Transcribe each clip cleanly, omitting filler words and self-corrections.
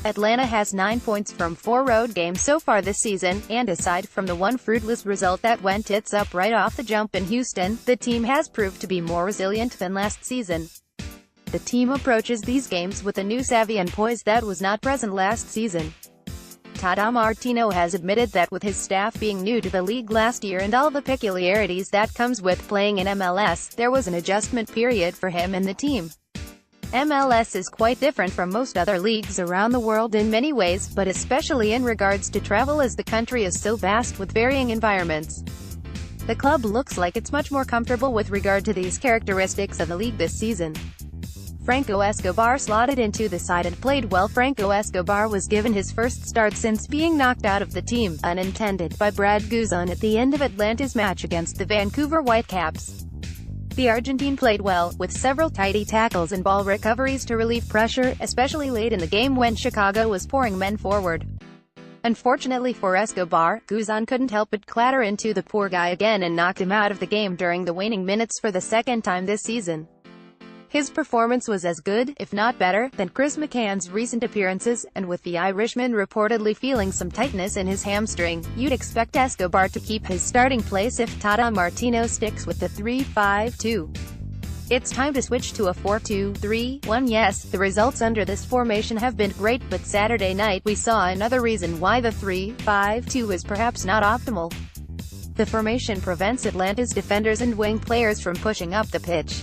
Atlanta has 9 points from 4 road games so far this season, and aside from the one fruitless result that went tits up right off the jump in Houston, the team has proved to be more resilient than last season. The team approaches these games with a new savvy and poise that was not present last season. Tata Martino has admitted that with his staff being new to the league last year and all the peculiarities that comes with playing in MLS, there was an adjustment period for him and the team. MLS is quite different from most other leagues around the world in many ways, but especially in regards to travel, as the country is so vast with varying environments. The club looks like it's much more comfortable with regard to these characteristics of the league this season. Franco Escobar slotted into the side and played well. Franco Escobar was given his first start since being knocked out of the team, unintended, by Brad Guzan at the end of Atlanta's match against the Vancouver Whitecaps. The Argentine played well, with several tidy tackles and ball recoveries to relieve pressure, especially late in the game when Chicago was pouring men forward. Unfortunately for Escobar, Guzan couldn't help but clatter into the poor guy again and knocked him out of the game during the waning minutes for the second time this season. His performance was as good, if not better, than Chris McCann's recent appearances, and with the Irishman reportedly feeling some tightness in his hamstring, you'd expect Escobar to keep his starting place if Tata Martino sticks with the 3-5-2. It's time to switch to a 4-2-3-1. Yes, the results under this formation have been great, but Saturday night we saw another reason why the 3-5-2 is perhaps not optimal. The formation prevents Atlanta's defenders and wing players from pushing up the pitch.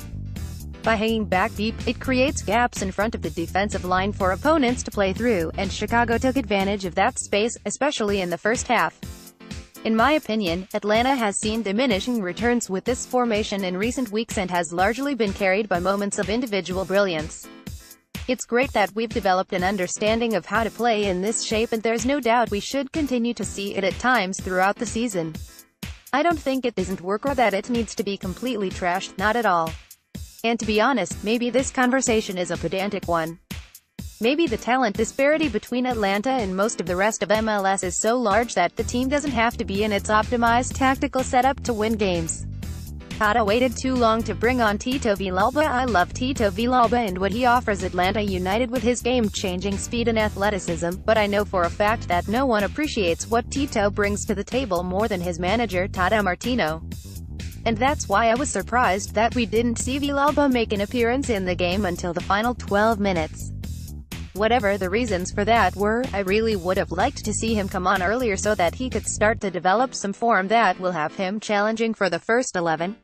By hanging back deep, it creates gaps in front of the defensive line for opponents to play through, and Chicago took advantage of that space, especially in the first half. In my opinion, Atlanta has seen diminishing returns with this formation in recent weeks and has largely been carried by moments of individual brilliance. It's great that we've developed an understanding of how to play in this shape, and there's no doubt we should continue to see it at times throughout the season. I don't think it isn't work or that it needs to be completely trashed, not at all. And to be honest, maybe this conversation is a pedantic one. Maybe the talent disparity between Atlanta and most of the rest of MLS is so large that the team doesn't have to be in its optimized tactical setup to win games. Tata waited too long to bring on Tito Villalba. I love Tito Villalba and what he offers Atlanta United with his game-changing speed and athleticism, but I know for a fact that no one appreciates what Tito brings to the table more than his manager Tata Martino. And that's why I was surprised that we didn't see Villalba make an appearance in the game until the final 12 minutes. Whatever the reasons for that were, I really would have liked to see him come on earlier so that he could start to develop some form that will have him challenging for the first 11.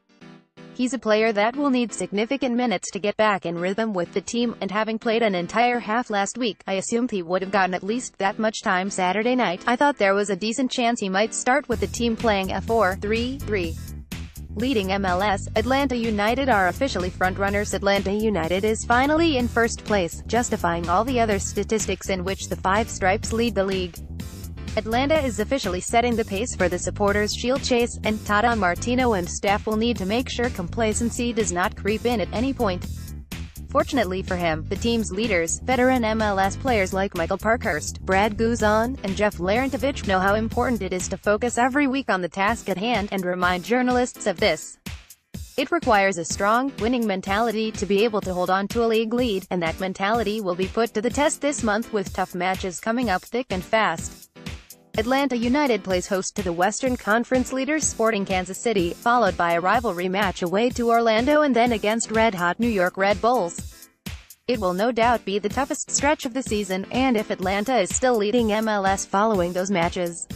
He's a player that will need significant minutes to get back in rhythm with the team, and having played an entire half last week, I assumed he would have gotten at least that much time Saturday night. I thought there was a decent chance he might start with the team playing a 4-3-3. Leading MLS, Atlanta United are officially frontrunners. Atlanta United is finally in first place, justifying all the other statistics in which the Five Stripes lead the league. Atlanta is officially setting the pace for the Supporters' Shield chase, and Tata Martino and staff will need to make sure complacency does not creep in at any point. Fortunately for him, the team's leaders, veteran MLS players like Michael Parkhurst, Brad Guzan, and Jeff Larentovich, know how important it is to focus every week on the task at hand, and remind journalists of this. It requires a strong, winning mentality to be able to hold on to a league lead, and that mentality will be put to the test this month with tough matches coming up thick and fast. Atlanta United plays host to the Western Conference leaders Sporting Kansas City, followed by a rivalry match away to Orlando and then against red-hot New York Red Bulls. It will no doubt be the toughest stretch of the season, and if Atlanta is still leading MLS following those matches,